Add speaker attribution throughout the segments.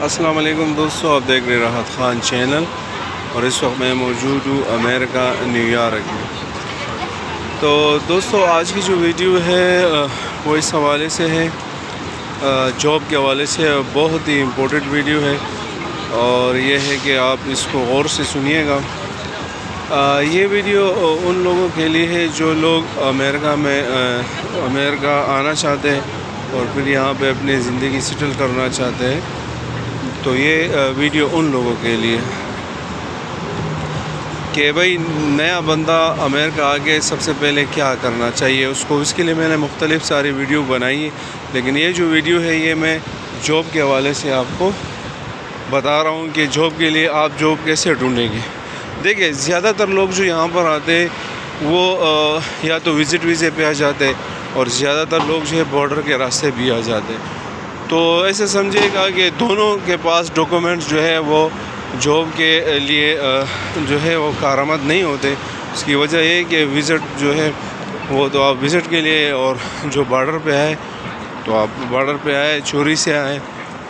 Speaker 1: السلام علیکم دوستو، آپ دیکھ رہے راحت خان چینل اور اس وقت میں موجود ہوں امریکہ نیو یارک میں۔ تو دوستو آج کی جو ویڈیو ہے وہ اس حوالے سے ہے، جاب کے حوالے سے بہت ہی امپورٹنٹ ویڈیو ہے اور یہ ہے کہ آپ اس کو غور سے سنیے گا۔ یہ ویڈیو ان لوگوں کے لیے ہے جو لوگ امریکہ آنا چاہتے ہیں اور پھر یہاں پہ اپنی زندگی سیٹل کرنا چاہتے ہیں۔ تو یہ ویڈیو ان لوگوں کے لیے کہ بھائی نیا بندہ امریکہ آگے سب سے پہلے کیا کرنا چاہیے اس کے لیے میں نے مختلف ساری ویڈیو بنائی ہے، لیکن یہ جو ویڈیو ہے یہ میں جاب کے حوالے سے آپ کو بتا رہا ہوں کہ جاب کے لیے آپ جاب کیسے ڈھونڈیں گے۔ دیکھیں زیادہ تر لوگ جو یہاں پر آتے ہیں وہ یا تو وزٹ ویزے پہ آ جاتے ہیں اور زیادہ تر لوگ جو ہے بارڈر کے راستے بھی آ جاتے ہیں۔ تو ایسے سمجھے گا کہ دونوں کے پاس ڈاکومنٹس جو ہے وہ جاب کے لیے جو ہے وہ کارآمد نہیں ہوتے۔ اس کی وجہ یہ کہ وزٹ جو ہے وہ تو آپ وزٹ کے لیے، اور جو بارڈر پہ آئے تو آپ بارڈر پہ آئے چوری سے آئے،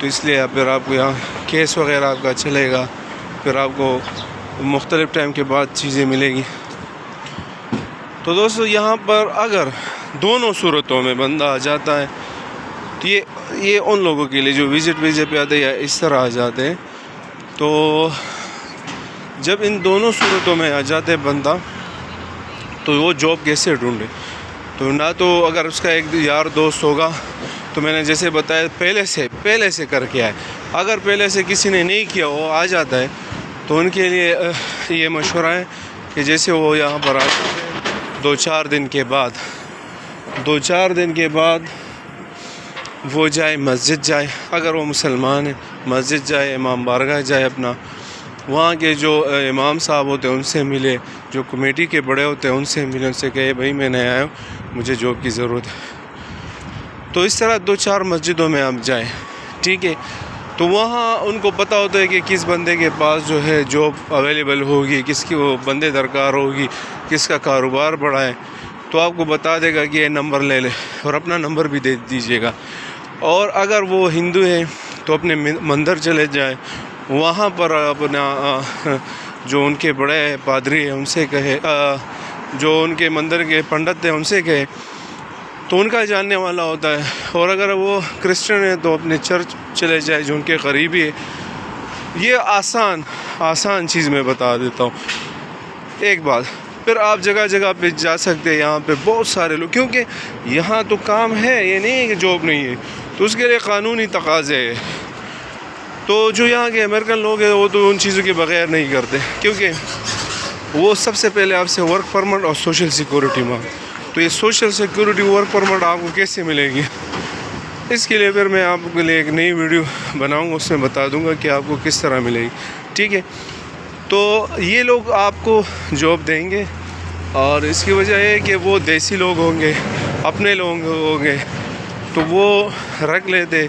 Speaker 1: تو اس لیے پھر آپ کو یہاں کیس وغیرہ آپ کا چلے گا، پھر آپ کو مختلف ٹائم کے بعد چیزیں ملے گی۔ تو دوستو یہاں پر اگر دونوں صورتوں میں بندہ آ جاتا ہے تو یہ ان لوگوں کے لیے جو وزٹ ویزے پہ آتے ہیں یا اس طرح آ جاتے ہیں، تو جب ان دونوں صورتوں میں آ جاتے بندہ تو وہ جاب کیسے ڈھونڈے؟ تو نہ تو اگر اس کا ایک یار دوست ہوگا تو میں نے جیسے بتایا پہلے سے کر کے آئے، اگر پہلے سے کسی نے نہیں کیا وہ آ جاتا ہے تو ان کے لیے یہ مشورہ ہے کہ جیسے وہ یہاں پر آ جاتے ہیں 2-4 دن کے بعد وہ جائے مسجد جائے، اگر وہ مسلمان ہے مسجد جائے، امام بارگاہ جائے، اپنا وہاں کے جو امام صاحب ہوتے ہیں ان سے ملے، جو کمیٹی کے بڑے ہوتے ہیں ان سے ملے، ان سے کہے بھائی میں نیا آیا ہوں مجھے جاب کی ضرورت ہے۔ تو اس طرح 2-4 مسجدوں میں آپ جائیں، ٹھیک ہے؟ تو وہاں ان کو پتہ ہوتا ہے کہ کس بندے کے پاس جو ہے جاب اویلیبل ہوگی، کس کی وہ بندے درکار ہوگی، کس کا کاروبار بڑا ہے، تو آپ کو بتا دے گا کہ یہ نمبر لے لے، اور اپنا نمبر بھی دے دیجیے گا۔ اور اگر وہ ہندو ہے تو اپنے مندر چلے جائے، وہاں پر اپنا جو ان کے بڑے پادری ہیں ان سے کہے، جو ان کے مندر کے پنڈت ہیں ان سے کہے، تو ان کا جاننے والا ہوتا ہے۔ اور اگر وہ کرسچن ہے تو اپنے چرچ چلے جائے جو ان کے قریبی ہے۔ یہ آسان چیز میں بتا دیتا ہوں۔ ایک بات پھر آپ جگہ پہ جا سکتے ہیں، یہاں پہ بہت سارے لوگ، کیونکہ یہاں تو کام ہے، یہ نہیں ہے کہ جاب نہیں ہے، تو اس کے لیے قانونی تقاضے ہے۔ تو جو یہاں کے امریکن لوگ ہیں وہ تو ان چیزوں کے بغیر نہیں کرتے، کیونکہ وہ سب سے پہلے آپ سے ورک پرمٹ اور سوشل سیکورٹی مانگ۔ تو یہ سوشل سیکورٹی ورک پرمٹ آپ کو کیسے ملے گی؟ اس کے لیے پھر میں آپ کے لیے ایک نئی ویڈیو بناؤں گا، اس میں بتا دوں گا کہ آپ کو کس طرح ملے گی، ٹھیک ہے؟ تو یہ لوگ آپ کو جاب دیں گے، اور اس کی وجہ ہے کہ وہ دیسی لوگ ہوں گے، اپنے لوگ ہوں گے، تو وہ رکھ لیتے،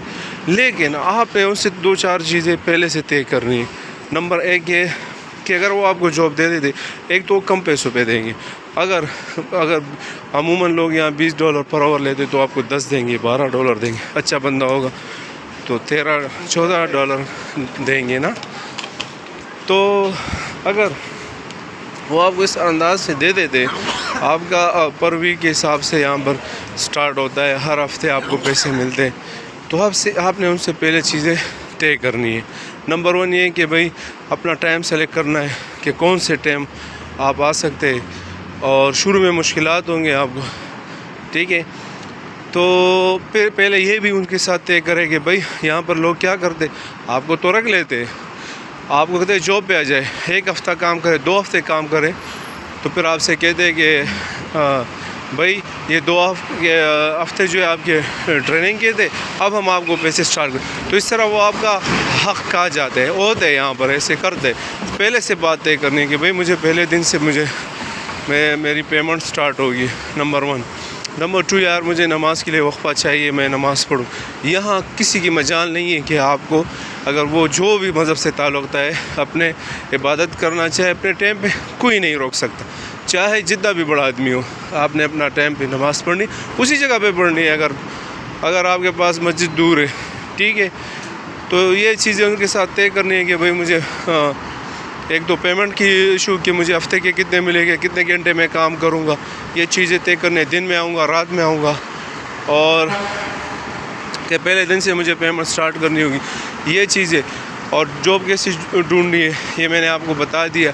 Speaker 1: لیکن آپ نے ان سے 2-4 چیزیں پہلے سے طے کرنی ہے۔ نمبر 1 یہ کہ اگر وہ آپ کو جاب دے دیتے، ایک تو وہ کم پیسوں پہ دیں گے، اگر عموماً لوگ یہاں $20 پر آور لیتے تو آپ کو 10 دیں گے، $12 دیں گے، اچھا بندہ ہوگا تو $13-14 دیں گے نا۔ تو اگر وہ آپ کو اس انداز سے دے دیتے، آپ کا پر ویک کے حساب سے یہاں پر سٹارٹ ہوتا ہے، ہر ہفتے آپ کو پیسے ملتے ہیں، تو آپ نے ان سے پہلے چیزیں طے کرنی ہے۔ نمبر 1 یہ کہ بھائی اپنا ٹائم سلیکٹ کرنا ہے کہ کون سے ٹائم آپ آ سکتے ہیں، اور شروع میں مشکلات ہوں گے آپ کو، ٹھیک ہے؟ تو پھر پہلے یہ بھی ان کے ساتھ طے کرے کہ بھائی یہاں پر لوگ کیا کرتے، آپ کو تو رکھ لیتے، آپ کو کہتے جاب پہ آ جائے، 1 ہفتہ کام کرے، 2 ہفتے کام کرے، تو پھر آپ سے کہتے کہ بھائی یہ 2 ہفتے جو ہے آپ کے ٹریننگ کے تھے، اب ہم آپ کو پیسے سٹارٹ کریں۔ تو اس طرح وہ آپ کا حق کھا جاتے ہیں، ہوتے ہیں یہاں پر ایسے کرتے، پہلے سے بات طے کرنی کہ بھائی مجھے پہلے دن سے میری پیمنٹ سٹارٹ ہوگی، نمبر 1۔ نمبر 2 یار مجھے نماز کے لیے وقفہ چاہیے، میں نماز پڑھوں۔ یہاں کسی کی مجال نہیں ہے کہ آپ کو، اگر وہ جو بھی مذہب سے تعلق ہے، اپنے عبادت کرنا چاہے اپنے ٹائم پہ، کوئی نہیں روک سکتا، چاہے جتنا بھی بڑا آدمی ہو، آپ نے اپنا ٹائم پہ نماز پڑھنی، اسی جگہ پہ پڑھنی ہے۔ اگر آپ کے پاس مسجد دور ہے، ٹھیک ہے، تو تو یہ چیزیں ان کے ساتھ طے کرنی ہے کہ بھائی مجھے ایک تو پیمنٹ کی ایشو کہ مجھے ہفتے کے کتنے ملے گے، کتنے گھنٹے میں کام کروں گا، یہ چیزیں طے کرنے، دن میں آؤں گا، رات میں آؤں گا، اور کہ پہلے دن سے مجھے پیمنٹ سٹارٹ کرنی ہوگی، یہ چیزیں، اور جاب کیسے ڈھونڈنی ہے یہ میں نے آپ کو بتا دیا۔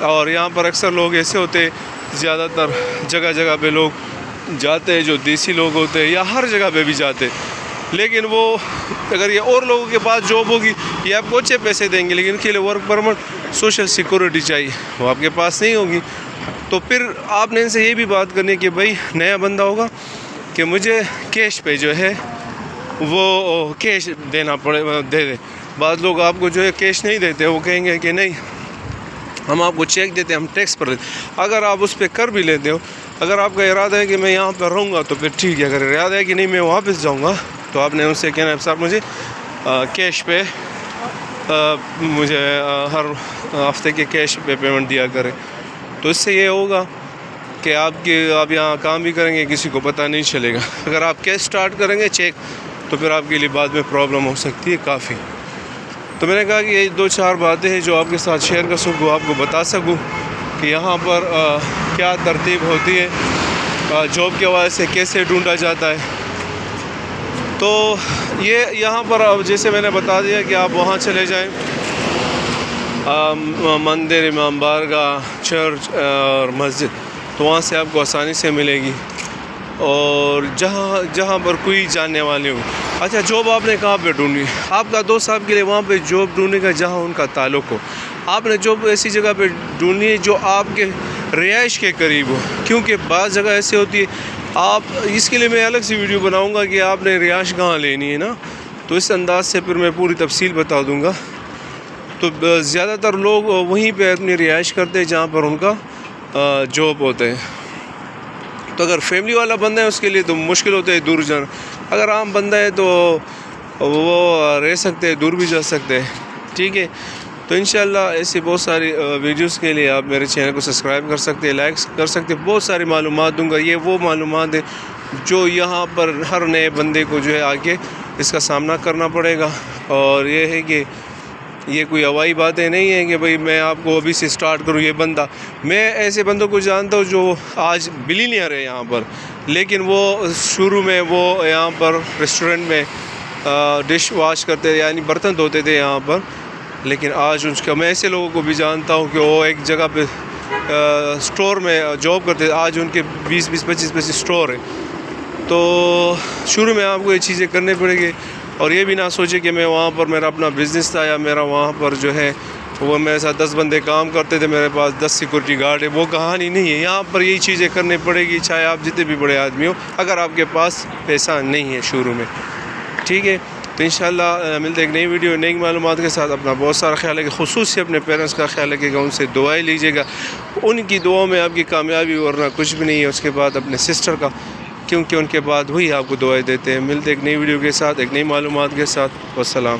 Speaker 1: اور یہاں پر اکثر لوگ ایسے ہوتے، زیادہ تر جگہ جگہ پہ لوگ جاتے ہیں جو دیسی لوگ ہوتے ہیں، یا ہر جگہ پہ بھی جاتے، لیکن وہ اگر یہ اور لوگوں کے پاس جاب ہوگی یہ آپ کو اچھے پیسے دیں گے، لیکن ان کے لیے ورک پرمٹ، سوشل سیکورٹی چاہیے، وہ آپ کے پاس نہیں ہوگی۔ تو پھر آپ نے ان سے یہ بھی بات کرنی ہے کہ بھائی نیا بندہ ہوگا کہ مجھے کیش پہ جو ہے وہ کیش دینا دے دے۔ بعض لوگ آپ کو جو ہے کیش نہیں دیتے، وہ کہیں گے کہ نہیں ہم آپ کو چیک دیتے ہیں، ہم ٹیکس پر دیتے۔ اگر آپ اس پہ کر بھی لیتے ہو، اگر آپ کا ارادہ ہے کہ میں یہاں پر رہوں گا تو پھر ٹھیک ہے، اگر ارادہ ہے کہ نہیں میں واپس جاؤں گا تو آپ نے ان سے کہنا ہے صاحب مجھے کیش پہ مجھے ہر ہفتے کے کیش پہ پیمنٹ دیا کرے۔ تو اس سے یہ ہوگا کہ آپ یہاں کام بھی کریں گے، کسی کو پتہ نہیں چلے گا۔ اگر آپ کیش سٹارٹ کریں گے چیک تو پھر آپ کے لیے بعد میں پرابلم ہو سکتی ہے کافی۔ تو میں نے کہا کہ یہ 2-4 باتیں ہیں جو آپ کے ساتھ شیئر کر سکوں، آپ کو بتا سکوں کہ یہاں پر کیا ترتیب ہوتی ہے، جاب کے حوالے سے کیسے ڈھونڈا جاتا ہے۔ تو یہ یہاں پر جیسے میں نے بتا دیا کہ آپ وہاں چلے جائیں، مندر، امام بارگاہ، چرچ اور مسجد، تو وہاں سے آپ کو آسانی سے ملے گی، اور جہاں پر کوئی جاننے والے ہو۔ اچھا جاب آپ نے کہاں پہ ڈھونڈی؟ آپ کا دوست آپ کے لیے وہاں پہ جاب ڈھونڈے گا جہاں ان کا تعلق ہو۔ آپ نے جاب ایسی جگہ پہ ڈھونڈنی ہے جو آپ کے رہائش کے قریب ہو، کیونکہ بعض جگہ ایسے ہوتی ہے، آپ اس کے لیے میں الگ سی ویڈیو بناؤں گا کہ آپ نے رہائش کہاں لینی ہے نا، تو اس انداز سے پھر میں پوری تفصیل بتا دوں گا۔ تو زیادہ تر لوگ وہیں پہ اپنی رہائش کرتے ہیں جہاں پر ان کا جاب ہوتے ہیں۔ تو اگر فیملی والا بندہ ہے اس کے لیے تو مشکل ہوتا ہے دور جانا، اگر عام بندہ ہے تو وہ رہ سکتے ہیں، دور بھی جا سکتے ہیں، ٹھیک ہے۔ تو انشاءاللہ ایسی بہت ساری ویڈیوز کے لیے آپ میرے چینل کو سبسکرائب کر سکتے ہیں، لائک کر سکتے ہیں، بہت ساری معلومات دوں گا۔ یہ وہ معلومات ہیں جو یہاں پر ہر نئے بندے کو جو ہے آگے اس کا سامنا کرنا پڑے گا، اور یہ ہے کہ یہ کوئی ہوائی باتیں نہیں ہیں کہ بھئی میں آپ کو ابھی سے سٹارٹ کروں۔ یہ بندہ، میں ایسے بندوں کو جانتا ہوں جو آج بلینئر ہے یہاں پر، لیکن وہ شروع میں وہ یہاں پر ریسٹورنٹ میں ڈش واش کرتے تھے، یعنی برتن دھوتے تھے یہاں پر، لیکن آج اس کا میں ایسے لوگوں کو بھی جانتا ہوں کہ وہ ایک جگہ پہ سٹور میں جاب کرتے تھے، آج ان کے 20-25 سٹور ہیں۔ تو شروع میں آپ کو یہ چیزیں کرنے پڑیں گی، اور یہ بھی نہ سوچے کہ میں وہاں پر میرا اپنا بزنس تھا، یا میرا وہاں پر جو ہے وہ میرے ساتھ 10 بندے کام کرتے تھے، میرے پاس 10 سیکورٹی گارڈ ہے، وہ کہانی نہیں ہے۔ یہاں پر یہی چیزیں کرنی پڑے گی، چاہے آپ جتنے بھی بڑے آدمی ہو، اگر آپ کے پاس پیسہ نہیں ہے شروع میں، ٹھیک ہے۔ تو انشاءاللہ ملتے ایک نئی ویڈیو نئی معلومات کے ساتھ۔ اپنا بہت سارا خیال ہے کہ خصوصی اپنے پیرنٹس کا خیال رکھیے گا، ان سے دعائیں لیجیے گا، ان کی دعاؤں میں آپ کی کامیابی ورنہ کچھ بھی نہیں ہے۔ اس کے بعد اپنے سسٹر کا، کیونکہ ان کے بعد وہی آپ کو دعائیں دیتے ہیں۔ ملتے ایک نئی ویڈیو کے ساتھ، ایک نئی معلومات کے ساتھ۔ والسلام۔